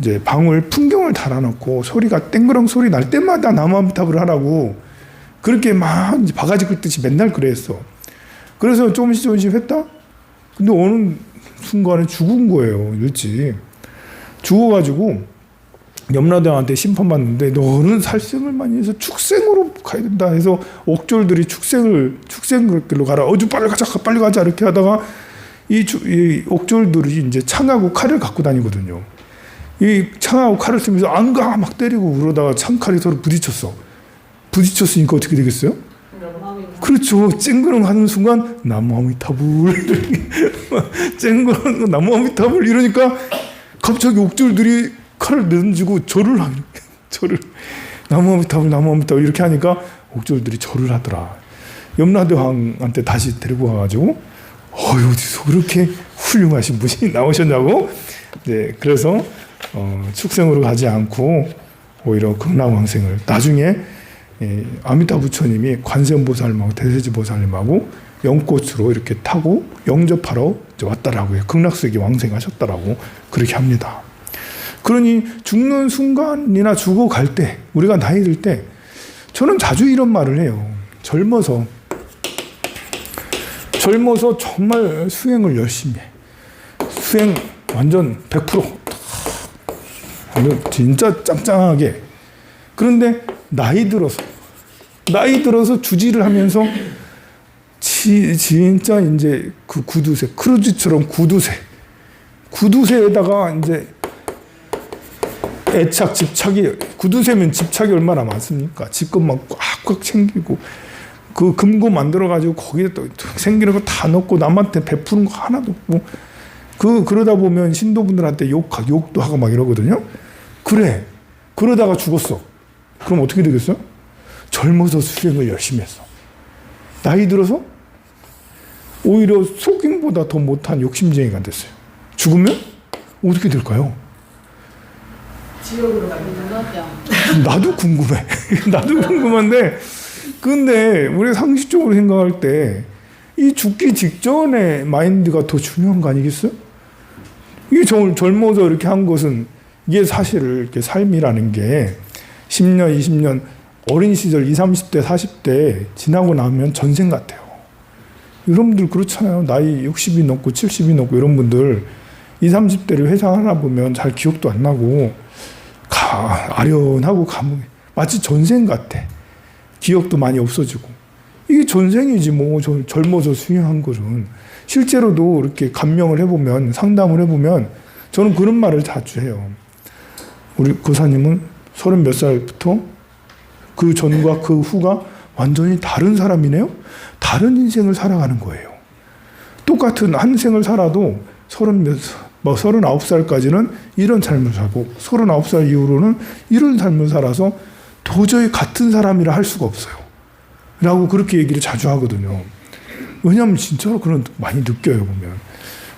이제 방울 풍경을 달아놓고 소리가 땡그랑 소리 날 때마다 나무아미타불을 하라고 그렇게 막 이제 바가지 긁듯이 맨날 그랬어. 그래서 조금씩 했다. 근데 어느 순간에 죽은 거예요. 일찍 죽어가지고 염라대왕한테 심판받는데, 너는 살생을 많이 해서 축생으로 가야 된다 해서 옥졸들이 축생길로 가라. 빨리 가자 이렇게 하다가 이 옥졸들이 이제 창하고 칼을 갖고 다니거든요. 이 창하고 칼을 쓰면서 안 가 막 때리고 그러다가 창칼이 서로 부딪혔으니까 어떻게 되겠어요? 그렇죠. 쨍그렁 하는 순간 나무아미타불 쨍그렁 나무아미타불 이러니까 갑자기 옥졸들이 칼을 던지고 절을 하는, 나무아미타불 이렇게 하니까 옥졸들이 절을 하더라. 염라대왕한테 다시 데리고 와가지고 어디서 그렇게 훌륭하신 분이 나오셨냐고. 네, 그래서 축생으로 가지 않고 오히려 극락왕생을, 나중에 아미타 부처님이 관세음보살님하고 대세지보살님하고 연꽃으로 이렇게 타고 영접하러 이제 왔다라고 해요. 극락세계 왕생하셨다라고 그렇게 합니다. 그러니 죽는 순간이나 죽어갈 때, 우리가 나이 들 때, 저는 자주 이런 말을 해요. 젊어서 정말 수행을 열심히 해. 수행 완전 100%. 완전 진짜 짱짱하게. 그런데 나이 들어서 주지를 하면서 진짜 이제 그 구두쇠, 크루즈처럼 구두쇠에다가 이제 애착, 집착이, 구두쇠면 집착이 얼마나 많습니까? 집것만 꽉꽉 챙기고, 그 금고 만들어가지고 거기에 또 생기는 거 다 넣고 남한테 베푸는 거 하나도 없고, 그러다 보면 신도분들한테 욕도 하고 막 이러거든요. 그래. 그러다가 죽었어. 그럼 어떻게 되겠어? 젊어서 수행을 열심히 했어. 나이 들어서 오히려 속임보다 더 못한 욕심쟁이가 됐어요. 죽으면 어떻게 될까요? 지옥으로 갑니다. 나도 궁금해. 나도 궁금한데, 근데 우리 상식적으로 생각할 때 이 죽기 직전의 마인드가 더 중요한 거 아니겠어요? 이게 젊어서 이렇게 한 것은, 이게 사실 이렇게 삶이라는 게 10년, 20년, 어린 시절 20, 30대, 40대 지나고 나면 전생 같아요. 여러분들 그렇잖아요. 나이 60이 넘고 70이 넘고 이런 분들 20, 30대를 회상하나 보면 잘 기억도 안 나고 아련하고 감옥에 마치 전생 같아. 기억도 많이 없어지고. 이게 전생이지 뭐. 젊어서 수행한 것은. 실제로도 이렇게 감명을 해보면, 상담을 해보면 저는 그런 말을 자주 해요. 우리 고사님은 30몇 살부터 그 전과 그 후가 완전히 다른 사람이네요. 다른 인생을 살아가는 거예요. 똑같은 한 생을 살아도 39살까지는 이런 삶을 살고 39살 이후로는 이런 삶을 살아서 도저히 같은 사람이라 할 수가 없어요. 라고 그렇게 얘기를 자주 하거든요. 왜냐하면 진짜로 그런 많이 느껴요, 보면.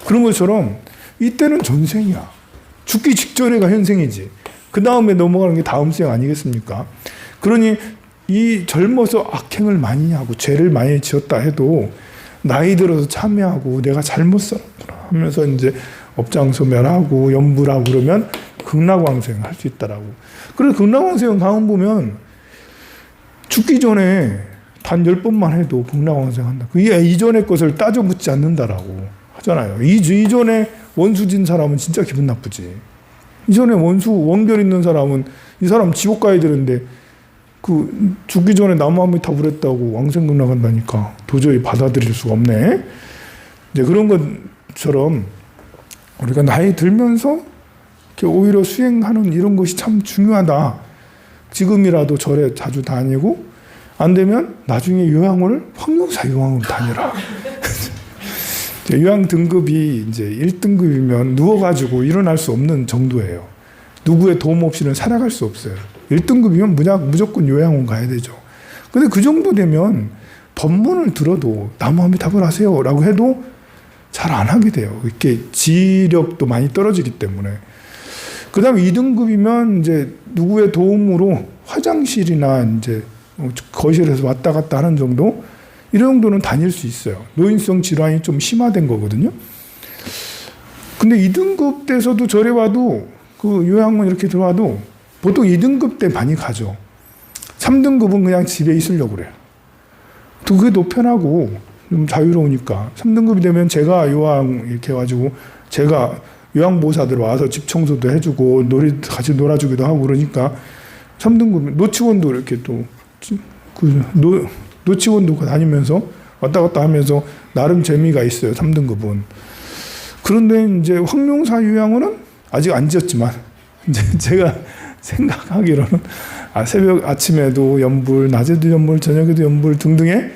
그런 것처럼 이때는 전생이야. 죽기 직전에가 현생이지. 그 다음에 넘어가는 게 다음 생 아니겠습니까? 그러니 이 젊어서 악행을 많이 하고 죄를 많이 지었다 해도 나이 들어서 참여하고 내가 잘못 살았구나 하면서 이제 업장소멸하고 염불하고 그러면 극락왕생 할 수 있다라고. 그래서 극락왕생 강원 보면 죽기 전에 단 10번만 해도 극락왕생 한다. 그게 이전의 것을 따져 묻지 않는다라고 하잖아요. 이전에 원수진 사람은 진짜 기분 나쁘지. 이전에 원결 있는 사람은 이 사람 지옥 가야 되는데 그 죽기 전에 나무아미 탑을 했다고 왕생극락 한다니까 도저히 받아들일 수가 없네. 이제 그런 것처럼 우리가 나이 들면서 오히려 수행하는 이런 것이 참 중요하다. 지금이라도 절에 자주 다니고 안 되면 나중에 요양원을 황룡사 요양원으로 다니라. 요양 등급이 이제 1등급이면 누워가지고 일어날 수 없는 정도예요. 누구의 도움 없이는 살아갈 수 없어요. 1등급이면 무조건 요양원 가야 되죠. 근데 그 정도 되면 법문을 들어도 나무아미타불 하세요 라고 해도 잘 안 하게 돼요. 이렇게 지력도 많이 떨어지기 때문에. 그 다음에 2등급이면 이제 누구의 도움으로 화장실이나 이제 거실에서 왔다 갔다 하는 정도? 이런 정도는 다닐 수 있어요. 노인성 질환이 좀 심화된 거거든요. 근데 2등급 때서도 절에 와도 그 요양원 이렇게 들어와도 보통 2등급 때 많이 가죠. 3등급은 그냥 집에 있으려고 그래요. 또 그게 더 편하고 좀 자유로우니까. 3등급이 되면 제가 요양 이렇게 해가지고 제가 요양보호사들 와서 집 청소도 해주고 같이 놀아주기도 하고 그러니까 3등급 노치원도 이렇게 또 노치원도 다니면서 왔다 갔다 하면서 나름 재미가 있어요. 3등급은. 그런데 이제 황룡사 요양원은 아직 안 지었지만 이제 제가 생각하기로는 새벽 아침에도 연불, 낮에도 연불, 저녁에도 연불 등등의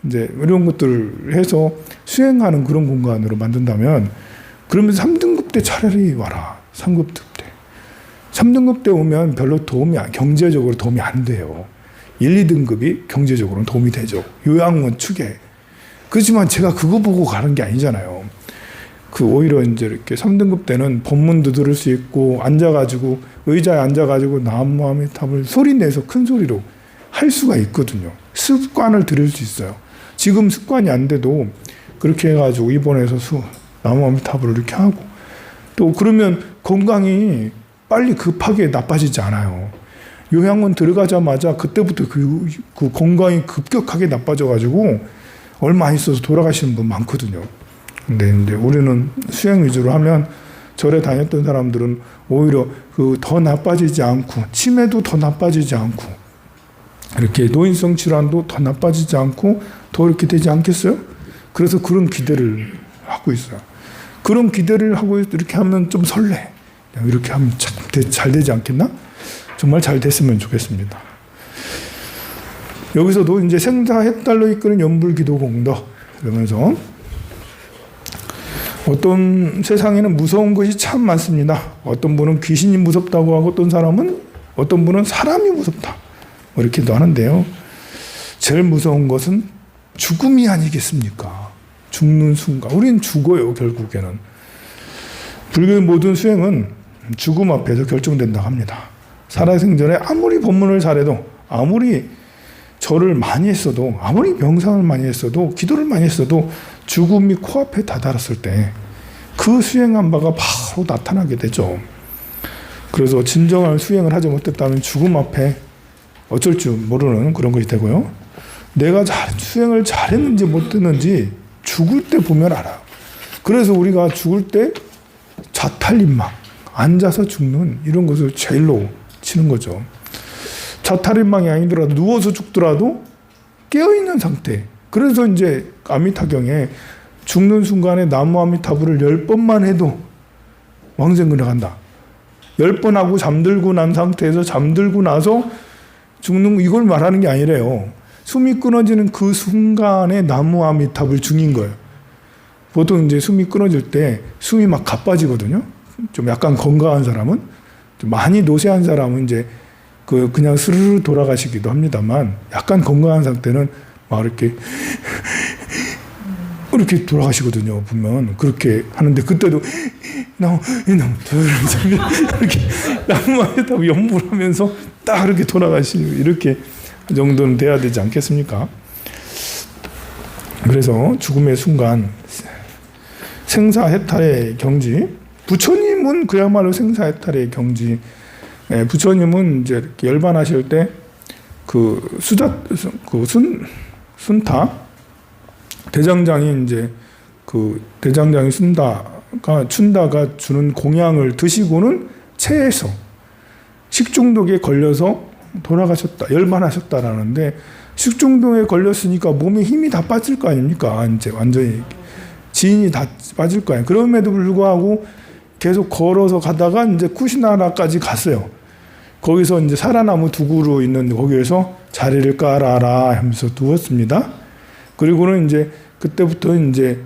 이제 이런 것들을 해서 수행하는 그런 공간으로 만든다면 그러면 3등급 때 차라리 와라. 3등급 때. 3등급 때 오면 별로 경제적으로 도움이 안 돼요. 1, 2등급이 경제적으로는 도움이 되죠. 요양원 측에. 그렇지만 제가 그거 보고 가는 게 아니잖아요. 오히려 이제 이렇게 3등급 때는 법문도 들을 수 있고, 앉아가지고, 의자에 앉아가지고 나무아미타불 소리 내서 큰 소리로 할 수가 있거든요. 습관을 들일 수 있어요. 지금 습관이 안 돼도 그렇게 해가지고 입원해서 나무 아미타불을 이렇게 하고 또 그러면 건강이 빨리 급하게 나빠지지 않아요. 요양원 들어가자마자 그때부터 그 건강이 급격하게 나빠져가지고 얼마 안 있어서 돌아가시는 분 많거든요. 근데 이제 우리는 수행 위주로 하면 절에 다녔던 사람들은 오히려 더 나빠지지 않고 치매도 더 나빠지지 않고 이렇게 노인성 질환도 더 나빠지지 않고 더 이렇게 되지 않겠어요? 그래서 그런 기대를 하고 있어요. 그런 기대를 하고 이렇게 하면 좀 설레. 이렇게 하면 참 잘 되지 않겠나? 정말 잘 됐으면 좋겠습니다. 여기서도 이제 생사해탈로 이끄는 연불기도공덕 그러면서 어떤 세상에는 무서운 것이 참 많습니다. 어떤 분은 귀신이 무섭다고 하고 어떤 분은 사람이 무섭다. 뭐 이렇게도 하는데요. 제일 무서운 것은 죽음이 아니겠습니까? 죽는 순간. 우리는 죽어요, 결국에는. 불교의 모든 수행은 죽음 앞에서 결정된다고 합니다. 살아생전에 아무리 법문을 잘해도 아무리 절을 많이 했어도 아무리 명상을 많이 했어도 기도를 많이 했어도 죽음이 코앞에 다다랐을 때 그 수행한 바가 바로 나타나게 되죠. 그래서 진정한 수행을 하지 못했다면 죽음 앞에 어쩔 줄 모르는 그런 것이 되고요. 내가 수행을 잘했는지 못했는지 죽을 때 보면 알아요. 그래서 우리가 죽을 때 자탈림막, 앉아서 죽는 이런 것을 제일로 치는 거죠. 자탈림망이 아니더라도 누워서 죽더라도 깨어있는 상태. 그래서 이제 아미타경에 죽는 순간에 나무 아미타불을 10번만 해도 왕생근에 간다. 10번 하고 잠들고 난 상태에서 잠들고 나서 죽는 이걸 말하는 게 아니래요. 숨이 끊어지는 그 순간에 나무 아미타불 중인 거예요. 보통 이제 숨이 끊어질 때 숨이 막 가빠지거든요. 좀 약간 건강한 사람은 좀 많이 노쇠한 사람은 이제 그냥 스르르 돌아가시기도 합니다만 약간 건강한 상태는 막 이렇게 돌아가시거든요. 보면 그렇게 하는데 그때도 이렇게 나무에 다 연불하면서 딱 이렇게 돌아가시고 이렇게 정도는 돼야 되지 않겠습니까? 그래서 죽음의 순간 생사해탈의 경지. 부처님은 그야말로 생사해탈의 경지. 부처님은 이제 이렇게 열반하실 때 순타 대장장이 이제 대장장이 춘다가 주는 공양을 드시고는 체해서 식중독에 걸려서 돌아가셨다, 열반하셨다라는데 식중독에 걸렸으니까 몸에 힘이 다 빠질 거 아닙니까? 이제 완전히 지인이 다 빠질 거 아니에요. 그럼에도 불구하고 계속 걸어서 가다가 이제 쿠시나라까지 갔어요. 거기서 이제 사라나무 두구로 있는 거기에서 자리를 깔아라 하면서 누웠습니다. 그리고는 이제 그때부터 이제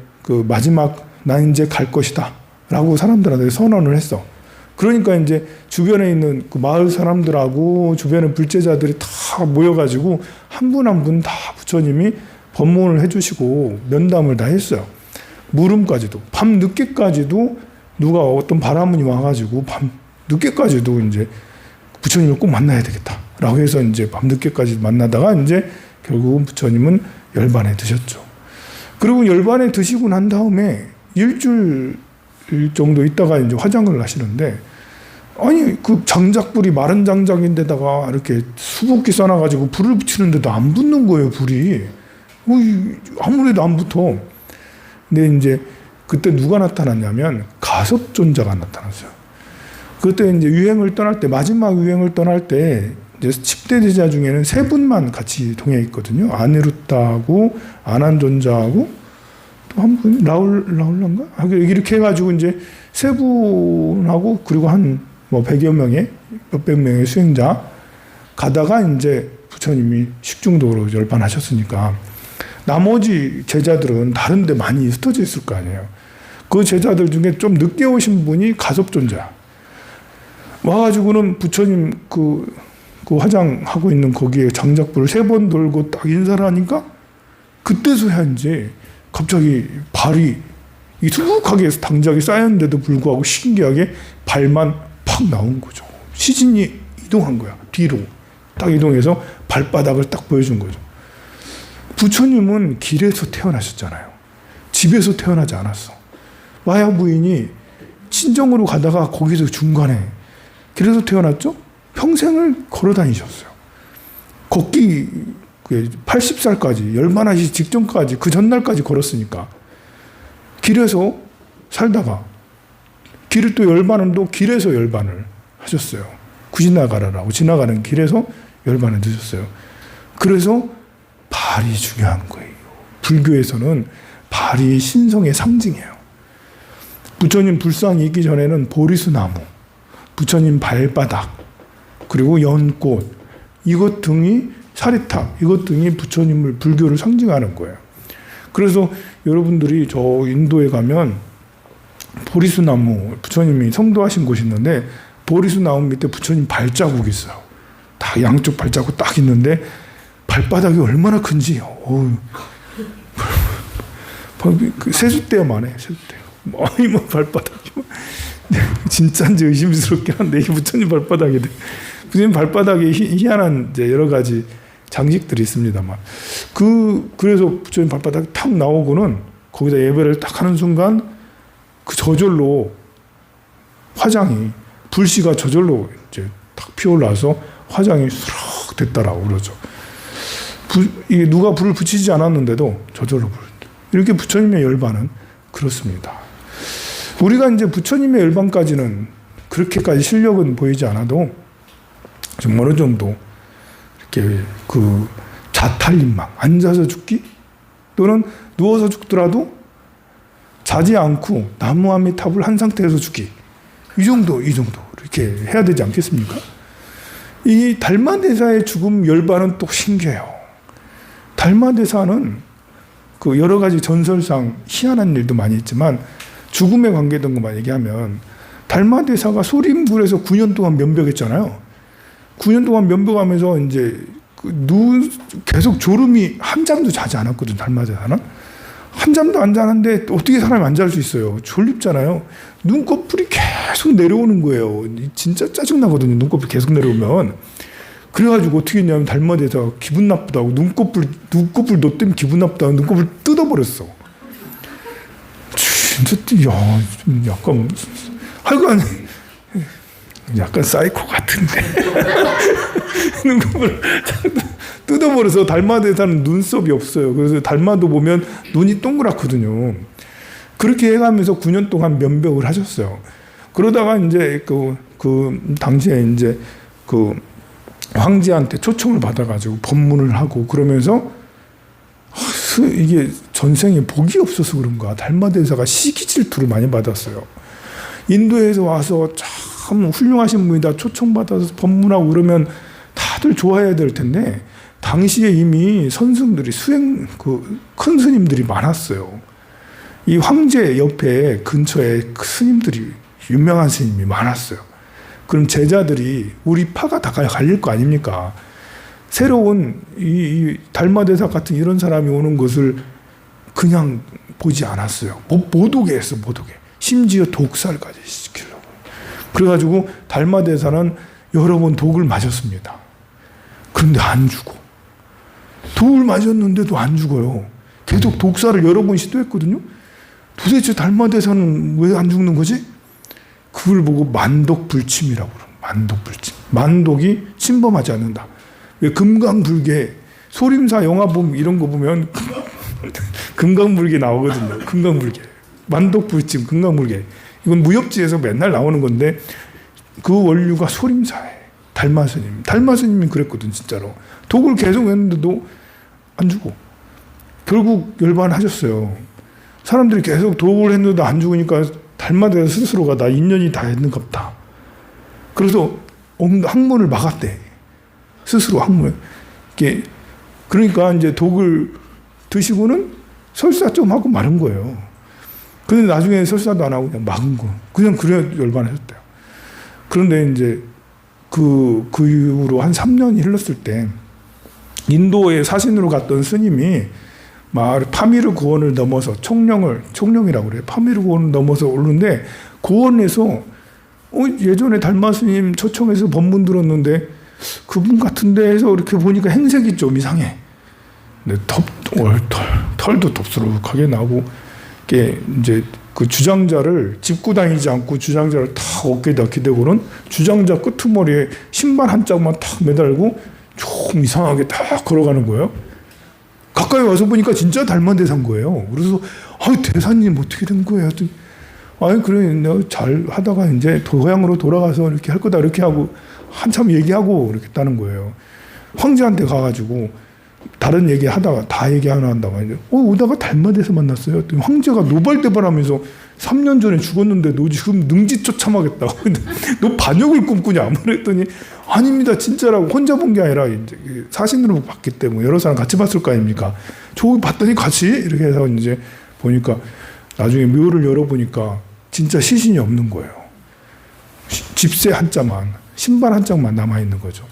마지막 난 이제 갈 것이다 라고 사람들한테 선언을 했어. 그러니까 이제 주변에 있는 그 마을 사람들하고 주변의 불제자들이 다 모여가지고 한 분 한 분 다 부처님이 법문을 해주시고 면담을 다 했어요. 물음까지도 밤 늦게까지도 누가 어떤 바라문이 와가지고 밤 늦게까지도 이제 부처님을 꼭 만나야 되겠다라고 해서 이제 밤 늦게까지 만나다가 이제 결국은 부처님은 열반에 드셨죠. 그리고 열반에 드시고 난 다음에 일주일 정도 있다가 이제 화장을 하시는데 아니 그 장작불이 마른 장작인데다가 이렇게 수북기 써놔가지고 불을 붙이는데도 안 붙는 거예요. 불이 아무래도 안 붙어. 근데 이제 그때 누가 나타났냐면 가섭존자가 나타났어요. 그때 이제 유행을 떠날 때 마지막 유행을 떠날 때 이제 10대 제자 중에는 3분만 같이 동해 있거든요. 아니루타하고 아난존자하고 또 한 분 라울란가 이렇게 해가지고 이제 3분하고 그리고 한 뭐 100여 명의 몇백 명의 수행자 가다가 이제 부처님이 식중독으로 열반하셨으니까 나머지 제자들은 다른 데 많이 흩어져 있을 거 아니에요. 그 제자들 중에 좀 늦게 오신 분이 가섭존자. 와가지고는 부처님 그 화장하고 있는 거기에 장작불을 3번 돌고 딱 인사를 하니까 그때서야 이제 갑자기 발이 수북하게 당작이 쌓였는데도 불구하고 신기하게 발만 팍 나온 거죠. 시진이 이동한 거야. 뒤로. 딱 이동해서 발바닥을 딱 보여준 거죠. 부처님은 길에서 태어나셨잖아요. 집에서 태어나지 않았어. 마야 부인이 친정으로 가다가 거기서 중간에 길에서 태어났죠? 평생을 걸어 다니셨어요. 걷기 80살까지 열반하시 직전까지 그 전날까지 걸었으니까 길에서 살다가 길을 또 열반은 또 길에서 열반을 하셨어요. 구지나가라라고 지나가는 길에서 열반을 드셨어요. 그래서 발이 중요한 거예요. 불교에서는 발이 신성의 상징이에요. 부처님 불상이 있기 전에는 보리수나무, 부처님 발바닥, 그리고 연꽃, 이것 등이 사리탑, 이것 등이 부처님을 불교를 상징하는 거예요. 그래서 여러분들이 저 인도에 가면 보리수나무, 부처님이 성도하신 곳이 있는데 보리수나무 밑에 부처님 발자국이 있어요. 다 양쪽 발자국 딱 있는데 발바닥이 얼마나 큰지, 세숫대야만 해, 세숫대. 아니, 뭐, 발바닥이. 진짜인지 의심스럽긴 한데, 이게 부처님 발바닥이 돼. 부처님 발바닥에 희한한 이제 여러 가지 장식들이 있습니다만. 그래서 부처님 발바닥이 탁 나오고는 거기다 예배를 딱 하는 순간 그 저절로 화장이, 불씨가 저절로 이제 탁 피어올라서 화장이 수락 됐다라고 그러죠. 이게 누가 불을 붙이지 않았는데도 저절로 이렇게 부처님의 열반은 그렇습니다. 우리가 이제 부처님의 열반까지는 그렇게까지 실력은 보이지 않아도 좀 어느 정도 이렇게 그 자탈림망, 앉아서 죽기 또는 누워서 죽더라도 자지 않고 나무아미탑을 한 상태에서 죽기, 이 정도 이렇게 해야 되지 않겠습니까? 이 달마대사의 죽음 열반은 또 신기해요. 달마대사는 그 여러 가지 전설상 희한한 일도 많이 있지만 죽음에 관계된 것만 얘기하면 달마대사가 소림불에서 9년 동안 면벽했잖아요. 9년 동안 면벽하면서 이제 계속 졸음이 한잠도 자지 않았거든. 달마대사는 한잠도 안 자는데 어떻게 사람이 안 잘 수 있어요? 졸립잖아요. 눈꺼풀이 계속 내려오는 거예요. 진짜 짜증나거든요. 눈꺼풀이 계속 내려오면. 그래가지고 어떻게 했냐면 달마대사가 기분 나쁘다고 눈꺼풀 너 때문에 기분 나쁘다고 눈꺼풀 뜯어버렸어. 진짜 좀 약간 하여간 약간 사이코 같은데 눈꺼풀 뜯어버려서 달마대사는 눈썹이 없어요. 그래서 달마도 보면 눈이 동그랗거든요. 그렇게 해가면서 9년 동안 면벽을 하셨어요. 그러다가 이제 그 당시에 이제 그 황제한테 초청을 받아가지고 법문을 하고 그러면서 이게 전생에 복이 없어서 그런가 달마대사가 시기 질투를 많이 받았어요. 인도에서 와서 참 훌륭하신 분이다 초청받아서 법문하고 그러면 다들 좋아해야 될 텐데 당시에 이미 선승들이 큰 스님들이 많았어요. 이 황제 옆에 근처에 스님들이 유명한 스님이 많았어요. 그럼 제자들이 우리 파가 다 갈릴 거 아닙니까? 새로운 이 달마대사 같은 이런 사람이 오는 것을 그냥 보지 않았어요. 못 오게 했어, 못 오게. 심지어 독살까지 시키려고. 그래가지고 달마대사는 여러 번 독을 마셨습니다. 그런데 안 죽어. 독을 마셨는데도 안 죽어요. 계속 독살을 여러 번 시도했거든요. 도대체 달마대사는 왜 안 죽는 거지? 그걸 보고 만독불침이라고 그래요. 만독불침. 만독이 침범하지 않는다. 왜 금강불개, 소림사 영화 보면 이런 거 보면 금강불개 나오거든요. 금강불개. 만독불침, 금강불개. 이건 무협지에서 맨날 나오는 건데 그 원류가 소림사에 달마스님. 달마스님이 그랬거든 진짜로. 독을 계속 했는데도 안 죽어. 결국 열반하셨어요. 사람들이 계속 독을 했는데도 안 죽으니까 달마대사 스스로가 나 인연이 다 했는가 보다. 그래서 학문을 막았대. 스스로 학문. 그러니까 이제 독을 드시고는 설사 좀 하고 마른 거예요. 근데 나중에 설사도 안 하고 그냥 막은 거. 그냥 그래 열반하셨대요. 그런데 이제 그 이후로 한 3년이 흘렀을 때 인도에 사신으로 갔던 스님이 파미르 고원을 넘어서 총령이라고 그래요. 파미르 고원을 넘어서 오는데 고원에서 예전에 달마 스님 초청해서 법문 들었는데 그분 같은 데에서 이렇게 보니까 행색이 좀 이상해. 근데 털도 덥수룩하게 나고, 이게 이제 그 주장자를 짚고 다니지 않고 주장자를 탁 어깨에다 기대고는 주장자 끄트머리에 신발 한 짝만 탁 매달고 좀 이상하게 딱 걸어가는 거예요. 가까이 와서 보니까 진짜 달마 대사인 거예요. 그래서 대사님 어떻게 된 거예요? 아니 그래 내가 잘 하다가 이제 고향으로 돌아가서 이렇게 할 거다 이렇게 하고 한참 얘기하고 이렇게 했다는 거예요. 황제한테 가가지고 다른 얘기 하다가 다 얘기 하나 한다고 이제 오다가 달마대에서 만났어요. 황제가 노발대발하면서 3년 전에 죽었는데 너 지금 능지처참하겠다고. 너 반역을 꿈꾸냐? 그랬더니 아닙니다 진짜라고. 혼자 본 게 아니라 이제 사신으로 봤기 때문에 여러 사람 같이 봤을 거 아닙니까? 저 봤더니 같이 이렇게 해서 이제 보니까 나중에 묘를 열어보니까 진짜 시신이 없는 거예요. 집세 한 짝만, 신발 한 짝만 남아있는 거죠.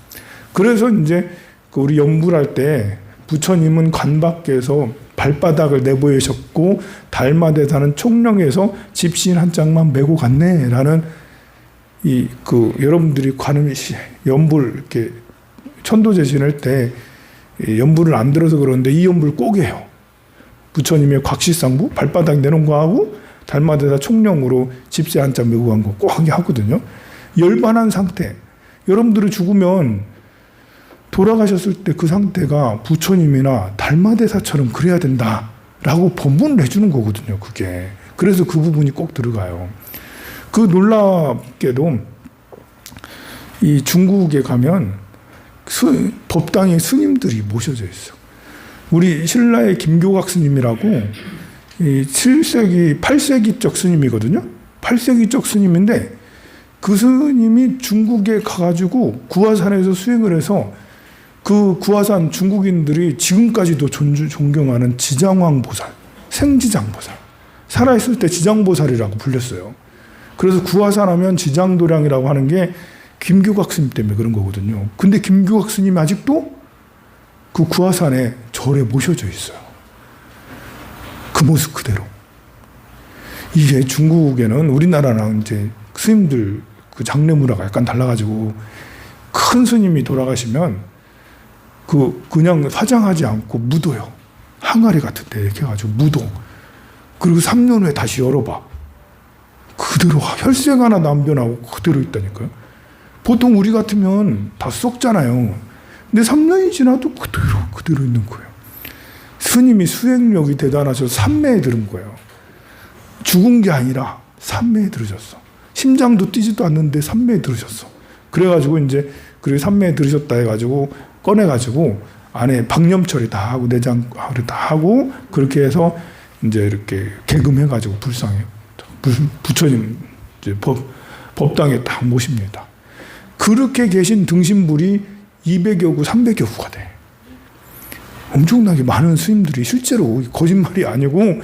그래서 이제 우리 연불할 때 부처님은 관 밖에서 발바닥을 내보이셨고 달마대사는 총령에서 집신 한 짝만 메고 갔네라는 여러분들이 관음 연불 이렇게 천도제 지낼 때 연불을 안 들어서 그러는데 이 연불 꼭 해요. 부처님의 곽시상부 발바닥 내놓은 거하고 달마대사 총령으로 집세 한 짝 메고 간 거 꼭 하게 하거든요. 열반한 상태. 여러분들이 죽으면 돌아가셨을 때 그 상태가 부처님이나 달마대사처럼 그래야 된다라고 법문을 해주는 거거든요. 그게. 그래서 그 부분이 꼭 들어가요. 그 놀랍게도 이 중국에 가면 법당에 스님들이 모셔져 있어. 우리 신라의 김교각 스님이라고 7세기, 8세기적 스님이거든요. 8세기적 스님인데 그 스님이 중국에 가가지고 구화산에서 수행을 해서 그 구화산 중국인들이 지금까지도 존경하는 지장왕 보살, 생지장 보살. 살아있을 때 지장보살이라고 불렸어요. 그래서 구화산 하면 지장도량이라고 하는 게 김교각 스님 때문에 그런 거거든요. 근데 김교각 스님이 아직도 그 구화산에 절에 모셔져 있어요. 그 모습 그대로. 이게 중국에는 우리나라랑 이제 스님들 그 장례 문화가 약간 달라가지고 큰 스님이 돌아가시면 그냥 화장하지 않고 묻어요. 항아리 같은 데 이렇게 해가지고 묻어. 그리고 3년 후에 다시 열어봐. 그대로 혈색 하나 남변하고 그대로 있다니까요. 보통 우리 같으면 다 썩잖아요. 근데 3년이 지나도 그대로 있는 거예요. 스님이 수행력이 대단하셔서 삼매에 들은 거예요. 죽은 게 아니라 삼매에 들으셨어. 심장도 뛰지도 않는데 삼매에 들으셨어. 그래가지고 이제 그리고 삼매에 들으셨다 해가지고 꺼내가지고 안에 박념처리 다 하고 내장 다 하고 그렇게 해서 이제 이렇게 개금해가지고 불상에 부처님 이제 법당에 딱 모십니다. 그렇게 계신 등신불이 200여 구, 300여 구가 돼. 엄청나게 많은 스님들이 실제로 거짓말이 아니고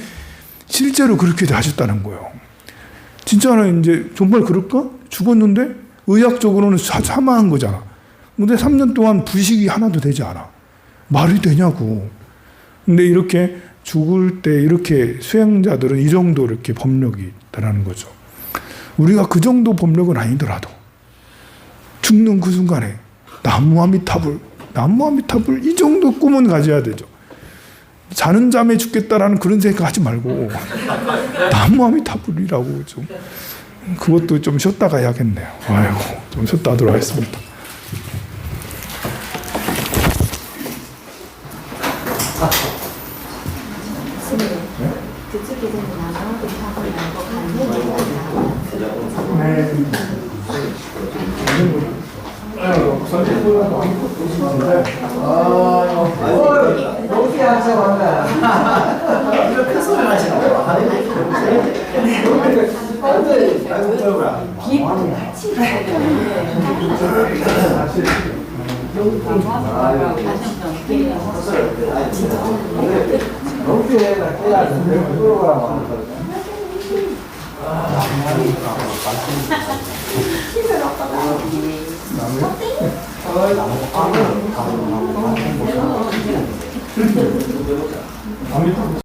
실제로 그렇게 하셨다는 거예요. 진짜는 이제 정말 그럴까? 죽었는데 의학적으로는 사망한 거잖아. 근데 3년 동안 부식이 하나도 되지 않아. 말이 되냐고. 근데 이렇게 죽을 때 이렇게 수행자들은 이 정도 이렇게 법력이 있다는 거죠. 우리가 그 정도 법력은 아니더라도 죽는 그 순간에 나무아미타불 이 정도 꿈은 가져야 되죠. 자는 잠에 죽겠다라는 그런 생각하지 말고 나무아미타불이라고 좀 그것도 좀 쉬었다가 해야겠네요. 아이고 좀 쉬었다 하도록 하겠습니다.